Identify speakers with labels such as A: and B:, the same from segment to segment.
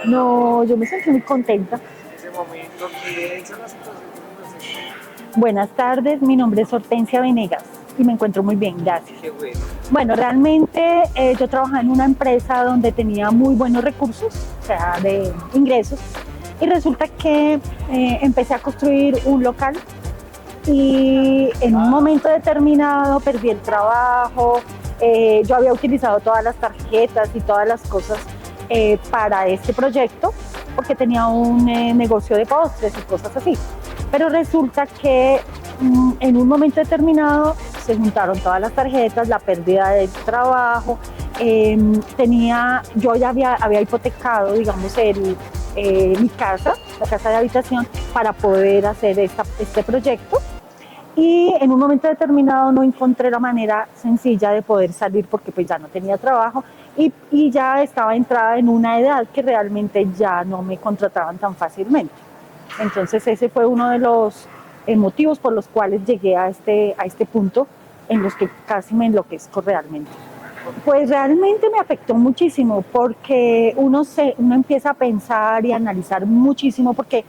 A: No, yo me sentí muy contenta.
B: En ese momento, ¿qué es la situación que se presenta?
A: Buenas tardes, mi nombre es Hortensia Venegas y me encuentro muy bien, gracias.
B: Qué bueno.
A: Bueno, realmente yo trabajaba en una empresa donde tenía muy buenos recursos, o sea, de ingresos, y resulta que empecé a construir un local y en un momento determinado perdí el trabajo. Yo había utilizado todas las tarjetas y todas las cosas para este proyecto porque tenía un negocio de postres y cosas así. Pero resulta que en un momento determinado se juntaron todas las tarjetas, la pérdida del trabajo, yo ya había hipotecado, digamos, mi casa, la casa de habitación, para poder hacer este proyecto. Y en un momento determinado no encontré la manera sencilla de poder salir porque pues ya no tenía trabajo y ya estaba entrada en una edad que realmente ya no me contrataban tan fácilmente. Entonces ese fue uno de los motivos por los cuales llegué a este punto en los que casi me enloquezco realmente. Pues realmente me afectó muchísimo porque uno empieza a pensar y a analizar muchísimo porque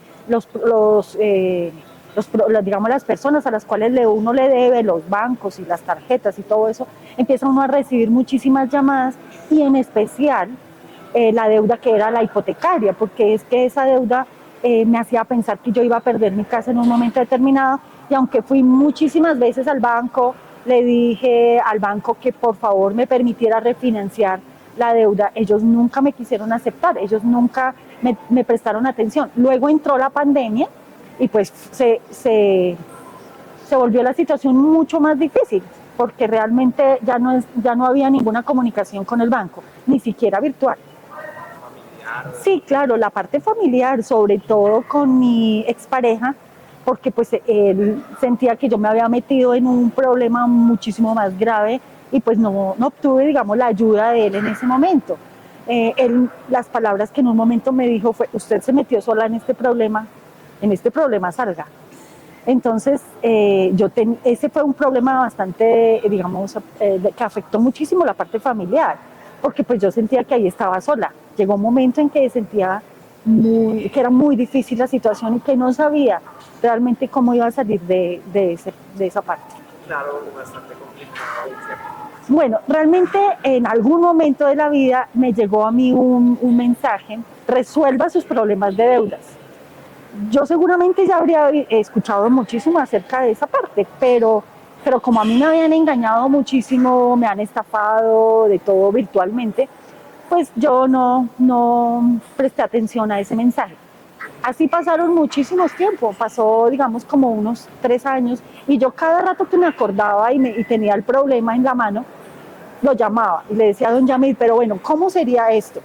A: digamos, las personas a las cuales uno le debe, los bancos y las tarjetas y todo eso, empieza uno a recibir muchísimas llamadas y en especial la deuda que era la hipotecaria, porque es que esa deuda me hacía pensar que yo iba a perder mi casa en un momento determinado y aunque fui muchísimas veces al banco, le dije al banco que por favor me permitiera refinanciar la deuda, ellos nunca me quisieron aceptar, ellos nunca me prestaron atención. Luego entró la pandemia y pues se volvió la situación mucho más difícil porque realmente ya no había ninguna comunicación con el banco, ni siquiera virtual.
B: Familiar o de
A: Sí,
B: pronto.
A: claro, la parte familiar, sobre todo con mi expareja, porque pues él sentía que yo me había metido en un problema muchísimo más grave y pues no obtuve, digamos, la ayuda de él en ese momento. Las palabras que en un momento me dijo fue, usted se metió sola en este problema salga. Entonces, ese fue un problema bastante, digamos, que afectó muchísimo la parte familiar, porque pues yo sentía que ahí estaba sola. Llegó un momento en que sentía que era muy difícil la situación y que no sabía realmente cómo iba a salir de esa parte.
B: Claro, bastante complicado, ¿cierto?
A: Bueno, realmente en algún momento de la vida me llegó a mí un mensaje, resuelva sus problemas de deudas. Yo seguramente ya habría escuchado muchísimo acerca de esa parte, pero como a mí me habían engañado muchísimo, me han estafado de todo virtualmente, pues yo no presté atención a ese mensaje. Así pasaron muchísimos tiempos, pasó digamos como unos 3 años y yo cada rato que me acordaba y tenía el problema en la mano, lo llamaba y le decía a don Yamil, pero bueno, ¿cómo sería esto?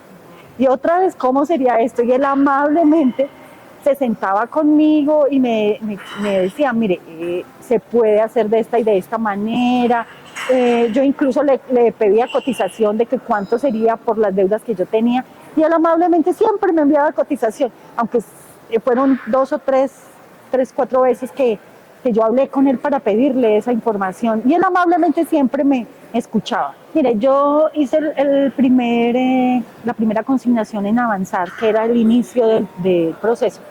A: Y otra vez, ¿cómo sería esto? Y él amablemente se sentaba conmigo y me decía, mire, se puede hacer de esta y de esta manera. Yo incluso le pedía cotización de que cuánto sería por las deudas que yo tenía y él amablemente siempre me enviaba cotización, aunque fueron dos o tres, cuatro veces que yo hablé con él para pedirle esa información y él amablemente siempre me escuchaba. Mire, yo hice la primera consignación en Avanzar, que era el inicio del proceso,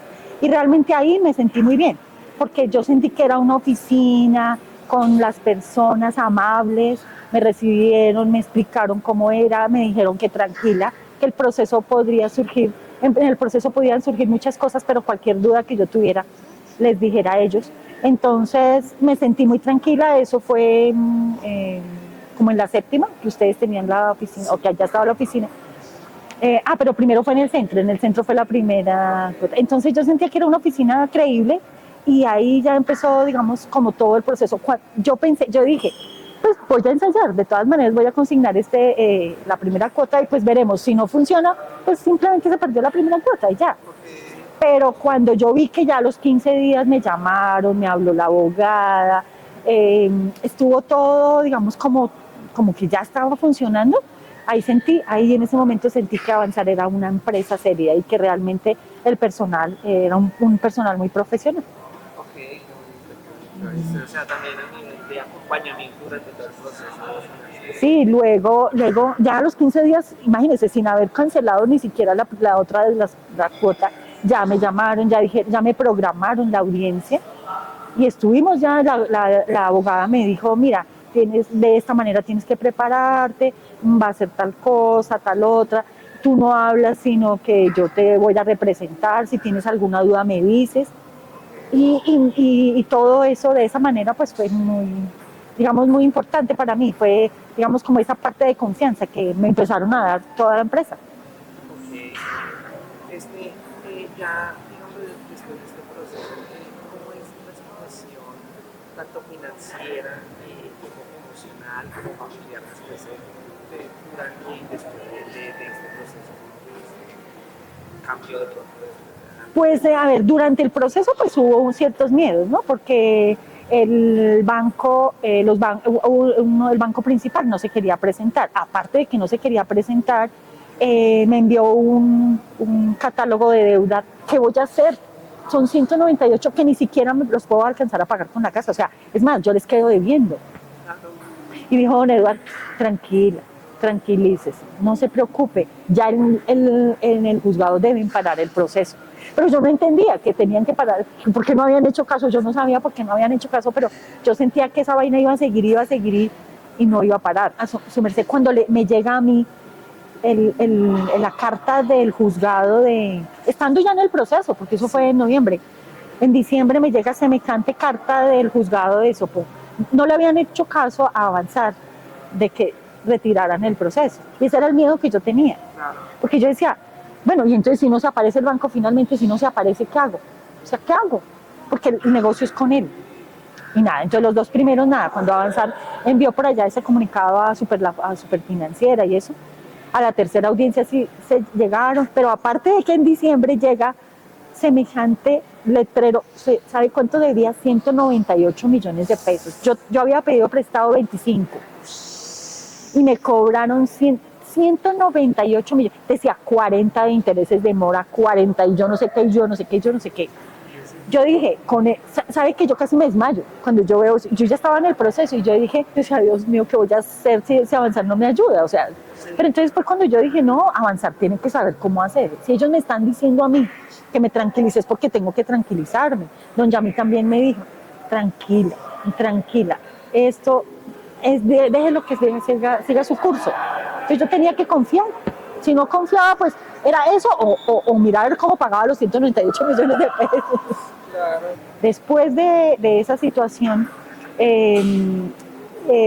A: y realmente ahí me sentí muy bien, porque yo sentí que era una oficina con las personas amables, me recibieron, me explicaron cómo era, me dijeron que tranquila, que el proceso podría surgir, en el proceso podían surgir muchas cosas, pero cualquier duda que yo tuviera les dijera a ellos. Entonces me sentí muy tranquila, eso fue como en la séptima, que ustedes tenían la oficina, o que allá estaba la oficina. Pero primero fue en el centro fue la primera. Entonces yo sentía que era una oficina creíble y ahí ya empezó, digamos, como todo el proceso. Yo dije, pues voy a ensayar, de todas maneras voy a consignar la primera cuota y pues veremos, si no funciona, pues simplemente se perdió la primera cuota y ya.
B: Ok.
A: Pero cuando yo vi que ya a los 15 días me llamaron, me habló la abogada, estuvo todo, digamos, como que ya estaba funcionando, ahí en ese momento sentí que Avanzar era una empresa seria y que realmente el personal era un personal muy profesional.
B: Ok, no, perfecto. O sea, también a nivel de acompañamiento durante todo el proceso.
A: Sí, luego, ya a los 15 días, imagínense, sin haber cancelado ni siquiera la otra de la cuota, ya me llamaron, ya me programaron la audiencia y estuvimos ya, la abogada me dijo, mira, de esta manera tienes que prepararte, va a ser tal cosa, tal otra, tú no hablas, sino que yo te voy a representar, si tienes alguna duda me dices. Y todo eso de esa manera pues fue muy, digamos, muy importante para mí, fue, digamos, como esa parte de confianza que me empezaron a dar toda la empresa.
B: Ok. Ya, digamos, después de este proceso, ¿cómo es la situación tanto financiera como emocional, como familiar después durante y después de este proceso? Cambio de pronto.
A: Pues a ver, durante el proceso pues hubo ciertos miedos, ¿no? Porque el banco, el banco principal no se quería presentar. Aparte de que no se quería presentar, me envió un catálogo de deuda. ¿Qué voy a hacer? Son 198 que ni siquiera me los puedo alcanzar a pagar con la casa. O sea, es más, yo les quedo debiendo. Y dijo, don Eduardo, tranquila, tranquilícese, no se preocupe, ya en el juzgado deben parar el proceso. Pero yo no entendía que tenían que parar, porque no habían hecho caso, yo no sabía por qué no habían hecho caso, pero yo sentía que esa vaina iba a seguir y no iba a parar. A su merced, cuando me llega a mí la carta del juzgado, estando ya en el proceso, porque eso fue en noviembre, en diciembre me llega semejante carta del juzgado de Sopó. No le habían hecho caso a avanzar de que retiraran el proceso. Y ese era el miedo que yo tenía. Porque yo decía, bueno, y entonces si no se aparece el banco finalmente, si no se aparece, ¿qué hago? O sea, ¿qué hago? Porque el negocio es con él. Y nada, entonces los dos primeros nada, cuando avanzar envió por allá ese comunicado a Superfinanciera y eso. A la tercera audiencia sí se llegaron, pero aparte de que en diciembre llega semejante letrero, ¿sabe cuánto debía? 198 millones de pesos. Yo había pedido prestado 25 y me cobraron 198 millones. Decía 40 de intereses de mora, 40 y yo no sé qué, yo no sé qué, yo no sé qué. Yo dije, ¿sabe que yo casi me desmayo? Cuando yo veo, yo ya estaba en el proceso y yo dije, Dios mío, ¿qué voy a hacer si avanzar no me ayuda? O sea, pero entonces fue cuando yo dije, no, avanzar tiene que saber cómo hacer. Si ellos me están diciendo a mí que me tranquilice es porque tengo que tranquilizarme. Don Yami también me dijo, tranquila, tranquila, esto déjelo que siga su curso. Entonces yo tenía que confiar. Si no confiaba, pues era eso o mirar cómo pagaba los 198 millones de pesos. Claro. Después de esa situación,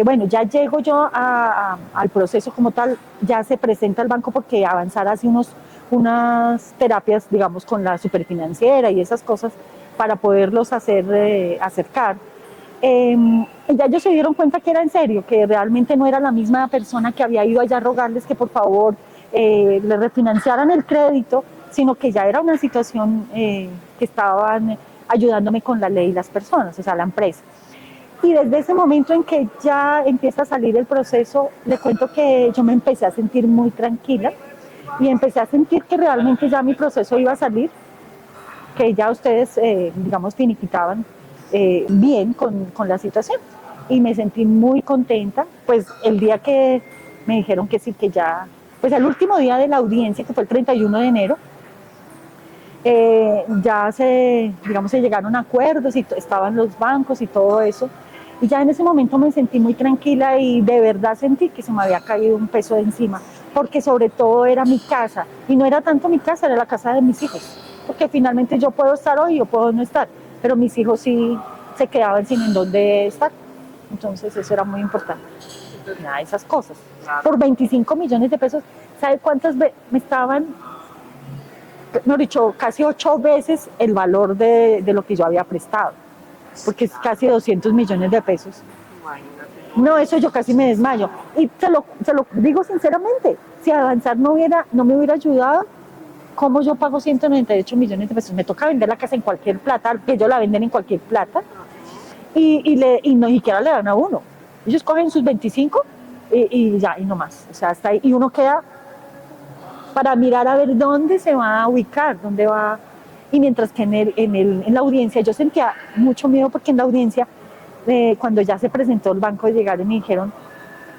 A: bueno, ya llego yo al proceso como tal, ya se presenta el banco porque Avanzar hace unas terapias, digamos, con la Superfinanciera y esas cosas para poderlos acercar. Ya ellos se dieron cuenta que era en serio, que realmente no era la misma persona que había ido allá a rogarles que por favor le refinanciaran el crédito, sino que ya era una situación que estaban ayudándome con la ley las personas, o sea, la empresa. Y desde ese momento en que ya empieza a salir el proceso, le cuento que yo me empecé a sentir muy tranquila y empecé a sentir que realmente ya mi proceso iba a salir, que ya ustedes, digamos, finiquitaban bien con la situación. Y me sentí muy contenta, pues el día que me dijeron que sí, que ya, pues el último día de la audiencia, que fue el 31 de enero, ya digamos, se llegaron a acuerdos y estaban los bancos y todo eso. Y ya en ese momento me sentí muy tranquila y de verdad sentí que se me había caído un peso de encima, porque sobre todo era mi casa, y no era tanto mi casa, era la casa de mis hijos, porque finalmente yo puedo estar hoy, yo puedo no estar, pero mis hijos sí se quedaban sin en dónde estar, entonces eso era muy importante. Nada, esas cosas. Por 25 millones de pesos, ¿sabe cuántas me estaban? Mejor dicho, casi 8 veces el valor de lo que yo había prestado, porque es casi 200 millones de pesos. No, eso yo casi me desmayo. Y se lo digo sinceramente, si Avanzar no me hubiera ayudado, ¿cómo yo pago 198 millones de pesos? Me toca vender la casa en cualquier plata, que ellos la venden en cualquier plata, y no siquiera le dan a uno. Ellos cogen sus 25 y ya, y no más. O sea, hasta ahí. Y uno queda para mirar a ver dónde se va a ubicar, dónde va. Y mientras que en la audiencia yo sentía mucho miedo porque en la audiencia cuando ya se presentó el banco, llegaron y me dijeron,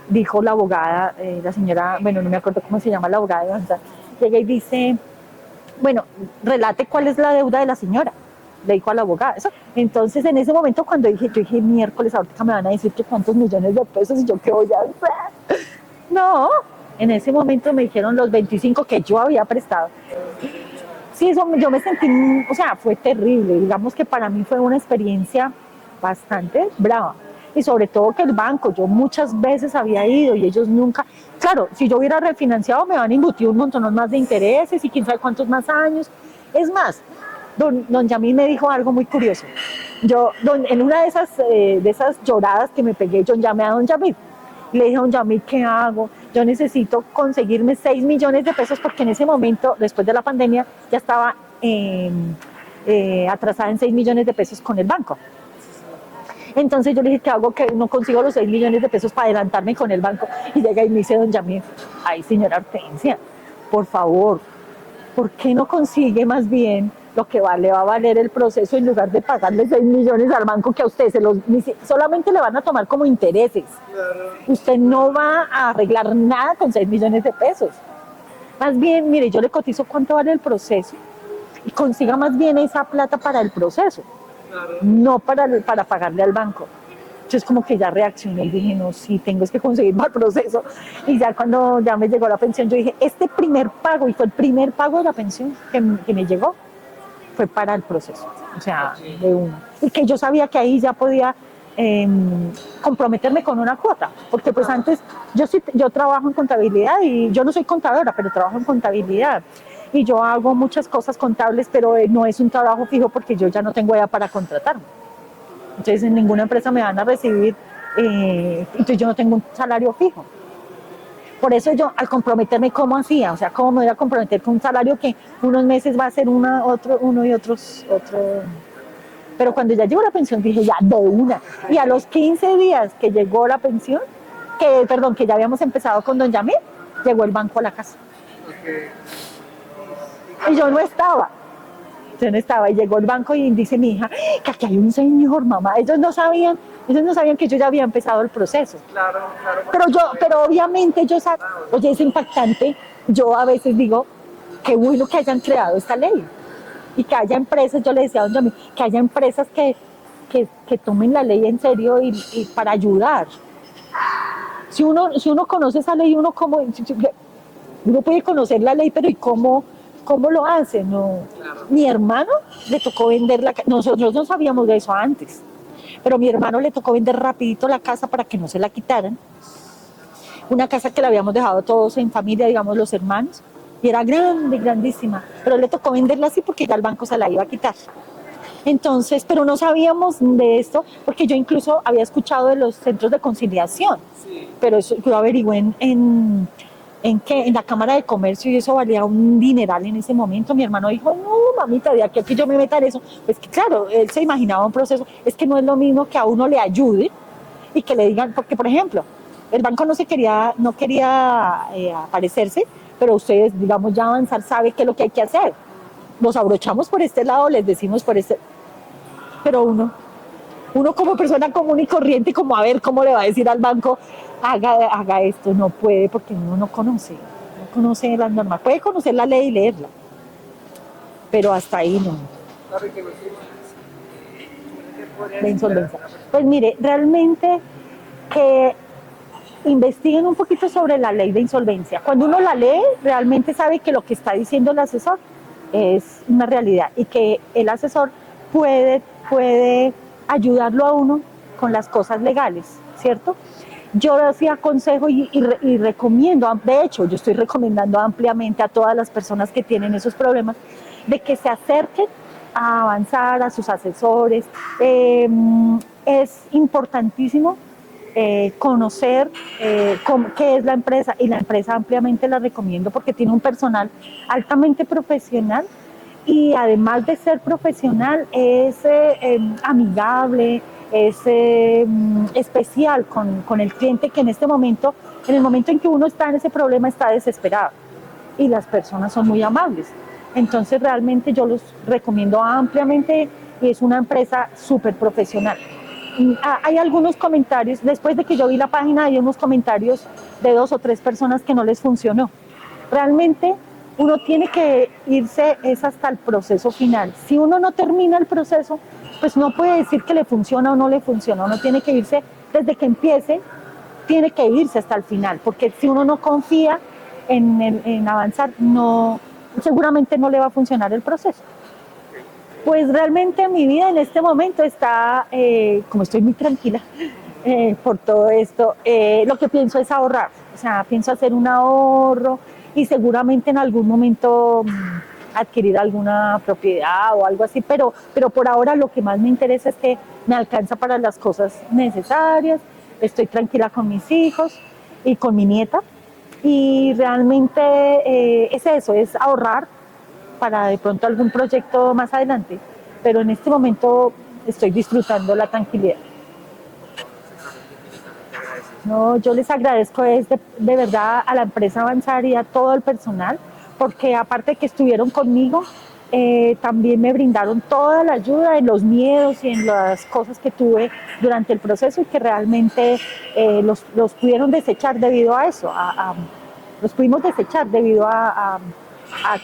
A: dijo la abogada, la señora, bueno, no me acuerdo cómo se llama la abogada, llega y dice, bueno, relate cuál es la deuda de la señora, le dijo a la abogada. Eso. Entonces, en ese momento, cuando yo dije, miércoles, ahorita me van a decir que cuántos millones de pesos y yo qué voy a hacer. No, en ese momento me dijeron los 25 que yo había prestado. Sí, eso yo me sentí, o sea, fue terrible. Digamos que para mí fue una experiencia bastante brava. Y sobre todo que el banco, yo muchas veces había ido y ellos nunca, claro, si yo hubiera refinanciado me van a embutir un montón más de intereses y quién sabe cuántos más años. Es más, don Yamil me dijo algo muy curioso. En una de esas lloradas que me pegué, yo llamé a don Yamil. Le dije a don Yamil, ¿qué hago? Yo necesito conseguirme 6 millones de pesos porque en ese momento, después de la pandemia, ya estaba atrasada en 6 millones de pesos con el banco. Entonces yo le dije, ¿qué hago? Que no consigo los 6 millones de pesos para adelantarme con el banco. Y llega y me dice don Yamil, ay, señora Hortensia, por favor, ¿por qué no consigue más bien lo que le va a valer el proceso en lugar de pagarle 6 millones al banco que a usted solamente le van a tomar como intereses? Usted no va a arreglar nada con 6 millones de pesos. Más bien, mire, yo le cotizo cuánto vale el proceso y consiga más bien esa plata para el proceso, no para pagarle al banco. Entonces como que ya reaccioné y dije, no, sí, tengo que conseguir más proceso. Y ya cuando ya me llegó la pensión, yo dije, este primer pago, y fue el primer pago de la pensión que me llegó, fue para el proceso, o sea, de uno. Y que yo sabía que ahí ya podía comprometerme con una cuota, porque pues antes yo trabajo en contabilidad y yo no soy contadora, pero trabajo en contabilidad. Y yo hago muchas cosas contables, pero no es un trabajo fijo porque yo ya no tengo edad para contratarme. Entonces en ninguna empresa me van a recibir, entonces yo no tengo un salario fijo. Por eso yo, al comprometerme, ¿cómo hacía? O sea, ¿cómo me voy a comprometer con un salario que unos meses va a ser uno y otro? Pero cuando ya llegó la pensión dije, ya, de una. Y a los 15 días que llegó la pensión, que ya habíamos empezado con don Yamil, llegó el banco a la casa. Y yo no estaba. Y llegó el banco y dice mi hija, que aquí hay un señor, mamá. Ellos no sabían que yo ya había empezado el proceso.
B: Claro.
A: Pero obviamente yo sabía, oye, es impactante. Yo a veces digo, qué bueno que hayan creado esta ley. Y que haya empresas, yo le decía a don Yamil, que haya empresas que tomen la ley en serio y para ayudar. Si uno conoce esa ley, uno puede conocer la ley, pero ¿y cómo lo hace? No.
B: Claro.
A: Mi hermano le tocó vender la casa, nosotros no sabíamos de eso antes, pero mi hermano le tocó vender rapidito la casa para que no se la quitaran. Una casa que la habíamos dejado todos en familia, digamos los hermanos, y era grande, grandísima, pero le tocó venderla así porque ya el banco se la iba a quitar. Entonces, pero no sabíamos de esto, porque yo incluso había escuchado de los centros de conciliación,
B: Sí.
A: pero eso yo averigüé en la Cámara de Comercio y eso valía un dineral en ese momento. Mi hermano dijo, no, mamita, de aquí a que yo me meta en eso. Pues que claro, él se imaginaba un proceso, es que no es lo mismo que a uno le ayude y que le digan, porque por ejemplo, el banco no quería aparecerse, pero ustedes, digamos, ya avanzar sabe qué es lo que hay que hacer. Nos abrochamos por este lado, les decimos por este, pero uno como persona común y corriente, como a ver cómo le va a decir al banco, haga esto, no puede porque uno no conoce las normas, puede conocer la ley y leerla, pero hasta ahí no. La insolvencia. Pues mire, realmente que investiguen un poquito sobre la ley de insolvencia. Cuando uno la lee, realmente sabe que lo que está diciendo el asesor es una realidad y que el asesor puede ayudarlo a uno con las cosas legales, ¿cierto? Yo sí aconsejo y recomiendo, de hecho, yo estoy recomendando ampliamente a todas las personas que tienen esos problemas de que se acerquen a avanzar a sus asesores. Es importantísimo conocer qué es la empresa, y la empresa ampliamente la recomiendo porque tiene un personal altamente profesional y además de ser profesional es amigable, es especial con el cliente que en el momento en que uno está en ese problema está desesperado y las personas son muy amables. Entonces realmente yo los recomiendo ampliamente y es una empresa súper profesional. Hay algunos comentarios, después de que yo vi la página, hay unos comentarios de 2 o 3 personas que no les funcionó. Realmente uno tiene que irse es hasta el proceso final. Si uno no termina el proceso, pues no puede decir que le funciona o no le funciona. Uno tiene que irse desde que empiece, tiene que irse hasta el final, porque si uno no confía en avanzar, no, seguramente no le va a funcionar el proceso. Pues realmente mi vida en este momento está, como estoy muy tranquila por todo esto, lo que pienso es ahorrar, o sea, pienso hacer un ahorro y seguramente en algún momento adquirir alguna propiedad o algo así, pero por ahora lo que más me interesa es que me alcanza para las cosas necesarias, estoy tranquila con mis hijos y con mi nieta y realmente es eso, es ahorrar para de pronto algún proyecto más adelante, pero en este momento estoy disfrutando la tranquilidad.
B: Seguramente infinitamente agradecidos.
A: No, yo les agradezco de verdad a la empresa Avanzar y a todo el personal, porque aparte de que estuvieron conmigo, también me brindaron toda la ayuda en los miedos y en las cosas que tuve durante el proceso y que realmente los pudieron desechar debido a eso, los pudimos desechar debido a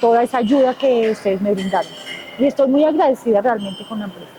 A: toda esa ayuda que ustedes me brindaron. Y estoy muy agradecida realmente con la empresa.